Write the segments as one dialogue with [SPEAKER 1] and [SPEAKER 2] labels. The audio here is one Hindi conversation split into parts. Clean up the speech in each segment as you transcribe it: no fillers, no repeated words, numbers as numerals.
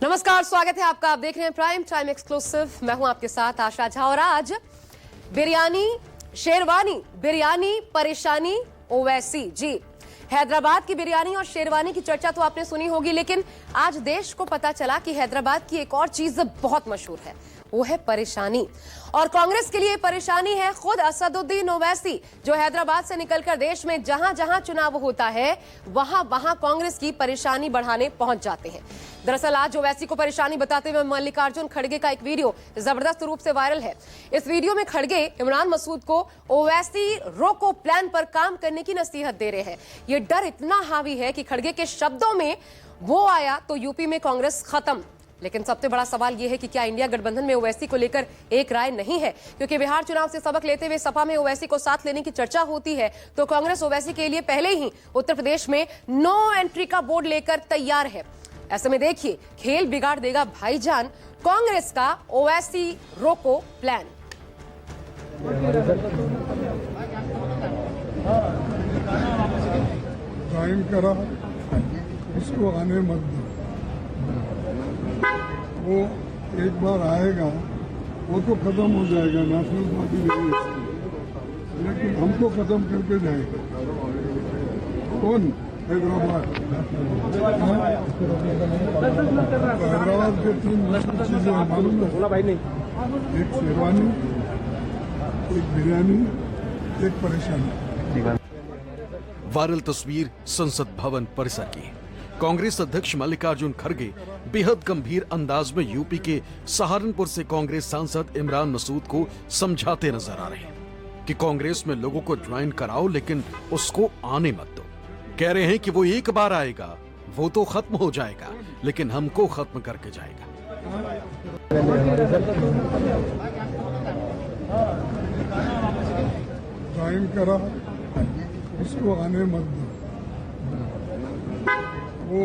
[SPEAKER 1] नमस्कार, स्वागत है आपका। आप देख रहे हैं प्राइम टाइम एक्सक्लूसिव। मैं हूं आपके साथ आशा झा और आज बिरयानी, शेरवानी, बिरयानी, परेशानी, ओवैसी। जी, हैदराबाद की बिरयानी और शेरवानी की चर्चा तो आपने सुनी होगी, लेकिन आज देश को पता चला कि हैदराबाद की एक और चीज बहुत मशहूर है, वो है परेशानी। और कांग्रेस के लिए परेशानी है खुद असदुद्दीन ओवैसी, जो हैदराबाद से निकलकर देश में जहां जहां चुनाव होता है वहां वहां कांग्रेस की परेशानी बढ़ाने पहुंच जाते हैं। दरअसल आज ओवैसी को परेशानी बताते हुए मल्लिकार्जुन खड़गे का एक वीडियो जबरदस्त रूप से वायरल है। इस वीडियो में खड़गे इमरान मसूद को ओवैसी रोको प्लान पर काम करने की नसीहत दे रहे हैं। ये डर इतना हावी है कि खड़गे के शब्दों में वो आया तो यूपी में कांग्रेस खत्म। लेकिन सबसे बड़ा सवाल यह है कि क्या इंडिया गठबंधन में ओवैसी को लेकर एक राय नहीं है? क्योंकि बिहार चुनाव से सबक लेते हुए सपा में ओवैसी को साथ लेने की चर्चा होती है, तो कांग्रेस ओवैसी के लिए पहले ही उत्तर प्रदेश में नो एंट्री का बोर्ड लेकर तैयार है। ऐसे में देखिए, खेल बिगाड़ देगा भाईजान कांग्रेस का ओवैसी रोको प्लान।
[SPEAKER 2] टाइम करा, इसको आने मत दो। वो एक बार आएगा, वो तो खत्म हो जाएगा, नेशनल पार्टी नहीं इसकी, लेकिन हमको खत्म करके जाएगा। कौन? हैदराबाद। हैदराबाद के 3 मशहूर चीजें मालूम है? एक शेरवानी, एक बिरयानी, एक परेशानी।
[SPEAKER 3] वायरल तस्वीर संसद भवन परिसर की। कांग्रेस अध्यक्ष मल्लिकार्जुन खड़गे बेहद गंभीर अंदाज में यूपी के सहारनपुर से कांग्रेस सांसद इमरान मसूद को समझाते नजर आ रहे हैं कि कांग्रेस में लोगों को ज्वाइन कराओ, लेकिन उसको आने मत दो। कह रहे हैं कि वो एक बार आएगा, वो तो खत्म हो जाएगा, लेकिन हमको खत्म करके जाएगा।
[SPEAKER 2] ज्वाइन करा, इसको आने मत दो। वो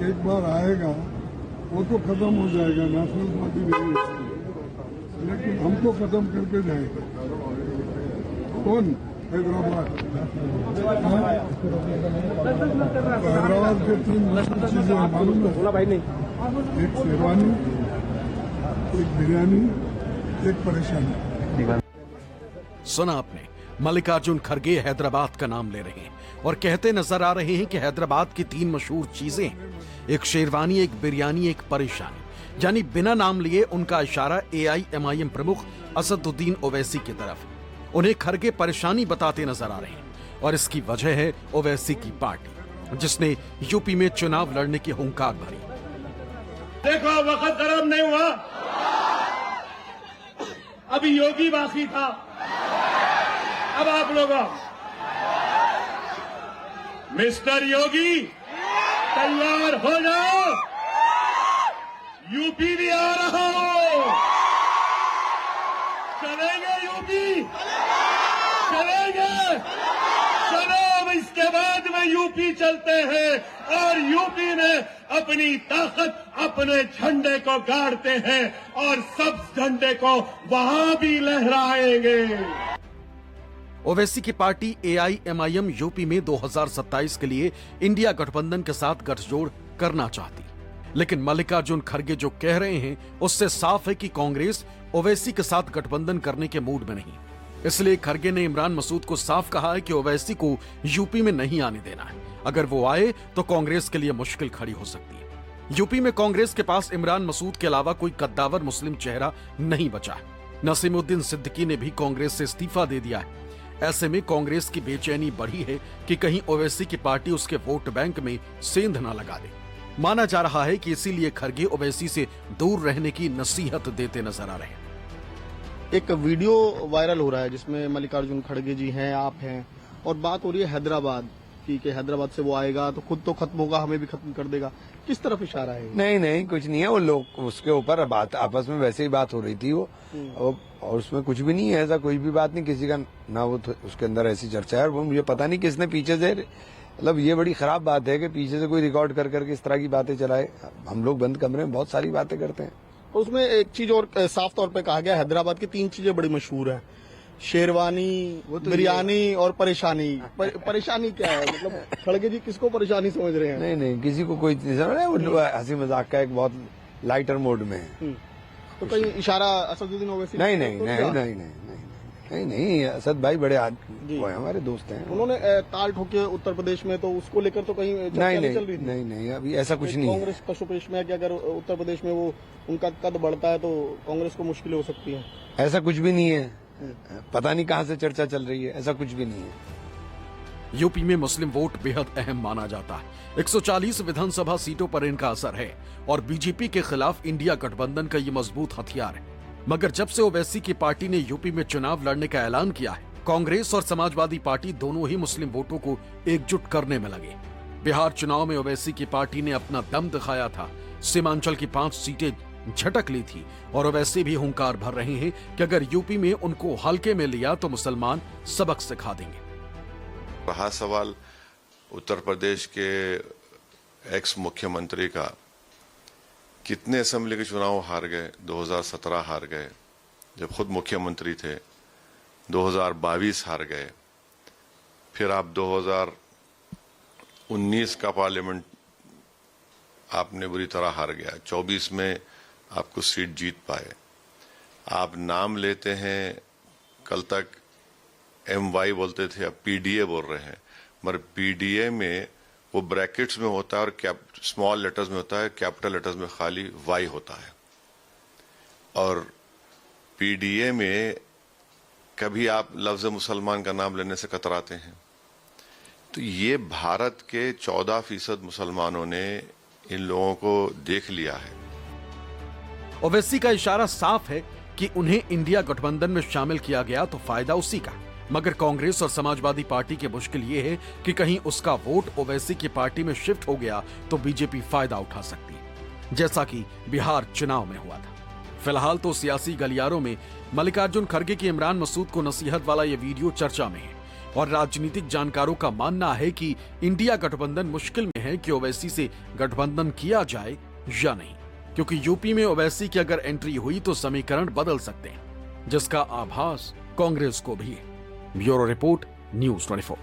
[SPEAKER 2] एक बार आएगा, वो तो खत्म हो जाएगा, नेशनल पार्टी नहीं इसकी, लेकिन हमको खत्म करके जाएगा। कौन? हैदराबाद। हैदराबाद के 3 मशहूर चीजें मालूम है? एक शेरवानी, एक बिरयानी, एक परेशानी।
[SPEAKER 3] सुना आपने, मल्लिकार्जुन खड़गे हैदराबाद का नाम ले रहे हैं और कहते नजर आ रहे हैं कि हैदराबाद की 3 मशहूर चीजें हैं, एक शेरवानी, एक बिरयानी, एक परेशानी। यानी बिना नाम लिए उनका इशारा AIMIM प्रमुख असदुद्दीन ओवैसी की तरफ। उन्हें खड़गे परेशानी बताते नजर आ रहे हैं और इसकी वजह है ओवैसी की पार्टी, जिसने यूपी में चुनाव लड़ने की हुंकार भरी।
[SPEAKER 4] देखो, वक्त खराब नहीं हुआ, अभी योगी बाकी था, अब आप लोगों, मिस्टर योगी तैयार हो जाओ, यूपी भी आ रहा हो। चलेंगे यूपी, चलेंगे, चलो अब इसके बाद में यूपी चलते हैं और यूपी में अपनी ताकत, अपने झंडे को गाड़ते हैं और सब झंडे को वहां भी लहराएंगे।
[SPEAKER 3] ओवैसी की पार्टी AIMIM यूपी में 2027 के लिए इंडिया गठबंधन के साथ गठजोड़ करना चाहती, लेकिन मल्लिकार्जुन खड़गे जो कह रहे हैं उससे साफ है कि कांग्रेस ओवैसी के साथ गठबंधन करने के मूड में नहीं। इसलिए खड़गे ने इमरान मसूद को साफ कहा है कि ओवैसी को यूपी में नहीं आने देना है। अगर वो आए तो कांग्रेस के लिए मुश्किल खड़ी हो सकती है। यूपी में कांग्रेस के पास इमरान मसूद के अलावा कोई कद्दावर मुस्लिम चेहरा नहीं बचा है। नसीमुद्दीन सिद्दीकी ने भी कांग्रेस से इस्तीफा दे दिया है। ऐसे में कांग्रेस की बेचैनी बढ़ी है कि कहीं ओवैसी की पार्टी उसके वोट बैंक में सेंध न लगा दे। माना जा रहा है कि इसीलिए खड़गे ओवैसी से दूर रहने की नसीहत देते नजर आ रहे हैं।
[SPEAKER 5] एक वीडियो वायरल हो रहा है जिसमें मल्लिकार्जुन खड़गे जी हैं, आप हैं, और बात हो रही है हैदराबाद की कि हैदराबाद से वो आएगा तो खुद तो खत्म होगा, हमें भी खत्म कर देगा। किस तरफ इशारा है?
[SPEAKER 6] नहीं, कुछ नहीं है। वो लोग उसके ऊपर बात, आपस में वैसे ही बात हो रही थी वो, और उसमें कुछ भी नहीं है, ऐसा कोई भी बात नहीं किसी का, ना वो उसके अंदर ऐसी चर्चा है। वो मुझे पता नहीं किसने पीछे से, मतलब ये बड़ी खराब बात है कि पीछे से कोई रिकॉर्ड कर करके इस तरह की बातें चलाए। हम लोग बंद कमरे में बहुत सारी बातें करते हैं।
[SPEAKER 5] उसमें एक चीज और साफ तौर पे कहा गया, हैदराबाद की 3 चीजें बड़ी मशहूर है, शेरवानी, बिरयानी और परेशानी। परेशानी क्या है? मतलब खड़गे जी किसको परेशानी समझ रहे हैं?
[SPEAKER 6] नहीं, किसी को कोई नहीं समझ रहा है। वो हंसी मजाक का एक बहुत लाइटर मोड में है।
[SPEAKER 5] तो कहीं इशारा असदुद्दीन ओवैसी
[SPEAKER 6] नहीं
[SPEAKER 5] ने
[SPEAKER 6] नहीं
[SPEAKER 5] तो
[SPEAKER 6] नहीं
[SPEAKER 5] किया?
[SPEAKER 6] नहीं नहीं नहीं नहीं असद भाई बड़े आदमी वो हैं, हमारे दोस्त हैं।
[SPEAKER 5] उन्होंने ताल ठोके उत्तर प्रदेश में, तो उसको लेकर तो कहीं चर्चा
[SPEAKER 6] नहीं
[SPEAKER 5] नहीं चल
[SPEAKER 6] नहीं
[SPEAKER 5] रही थी?
[SPEAKER 6] नहीं नहीं अभी ऐसा कुछ नहीं है।
[SPEAKER 5] कांग्रेस का सुपेश में है कि अगर उत्तर प्रदेश में वो उनका कद बढ़ता है तो कांग्रेस को मुश्किलें हो सकती हैं।
[SPEAKER 6] ऐसा कुछ भी नहीं है, पता नहीं कहाँ से चर्चा चल रही है, ऐसा कुछ भी नहीं है।
[SPEAKER 3] यूपी में मुस्लिम वोट बेहद अहम माना जाता है। 140 विधानसभा सीटों पर इनका असर है और बीजेपी के खिलाफ इंडिया गठबंधन का ये मजबूत हथियार है। मगर जब से ओवैसी की पार्टी ने यूपी में चुनाव लड़ने का ऐलान किया है, कांग्रेस और समाजवादी पार्टी दोनों ही मुस्लिम वोटों को एकजुट करने में लगे। बिहार चुनाव में ओवैसी की पार्टी ने अपना दम दिखाया था, सीमांचल की 5 सीटें झटक ली थी और ओवैसी भी हुंकार भर रहे हैं कि अगर यूपी में उनको हल्के में लिया तो मुसलमान सबक सिखा देंगे।
[SPEAKER 7] रहा सवाल उत्तर प्रदेश के एक्स मुख्यमंत्री का, कितने असेंबली के चुनाव हार गए, 2017 हार गए जब खुद मुख्यमंत्री थे, 2022 हार गए, फिर आप 2019 का पार्लियामेंट आपने बुरी तरह हार गया, 24 में आपको सीट जीत पाए। आप नाम लेते हैं, कल तक MY बोलते थे, अब PDA बोल रहे हैं, मगर PDA में वो ब्रैकेट्स में होता है और स्मॉल लेटर्स में होता है, कैपिटल लेटर्स में खाली Y होता है। और PDA में कभी आप लफ्ज मुसलमान का नाम लेने से कतराते हैं। तो ये भारत के 14% मुसलमानों ने इन लोगों को देख लिया है।
[SPEAKER 3] ओवैसी का इशारा साफ है कि उन्हें इंडिया गठबंधन में शामिल किया गया तो फायदा उसी का। मगर कांग्रेस और समाजवादी पार्टी की मुश्किल ये है कि कहीं उसका वोट ओवैसी की पार्टी में शिफ्ट हो गया तो बीजेपी फायदा उठा सकती है, जैसा कि बिहार चुनाव में हुआ था। फिलहाल तो सियासी गलियारों में मल्लिकार्जुन खड़गे की इमरान मसूद को नसीहत वाला ये वीडियो चर्चा में है और राजनीतिक जानकारों का मानना है कि इंडिया गठबंधन मुश्किल में है कि ओवैसी से गठबंधन किया जाए या नहीं, क्योंकि यूपी में ओवैसी की अगर एंट्री हुई तो समीकरण बदल सकते हैं, जिसका आभास कांग्रेस को भी है। Bureau report, news 24।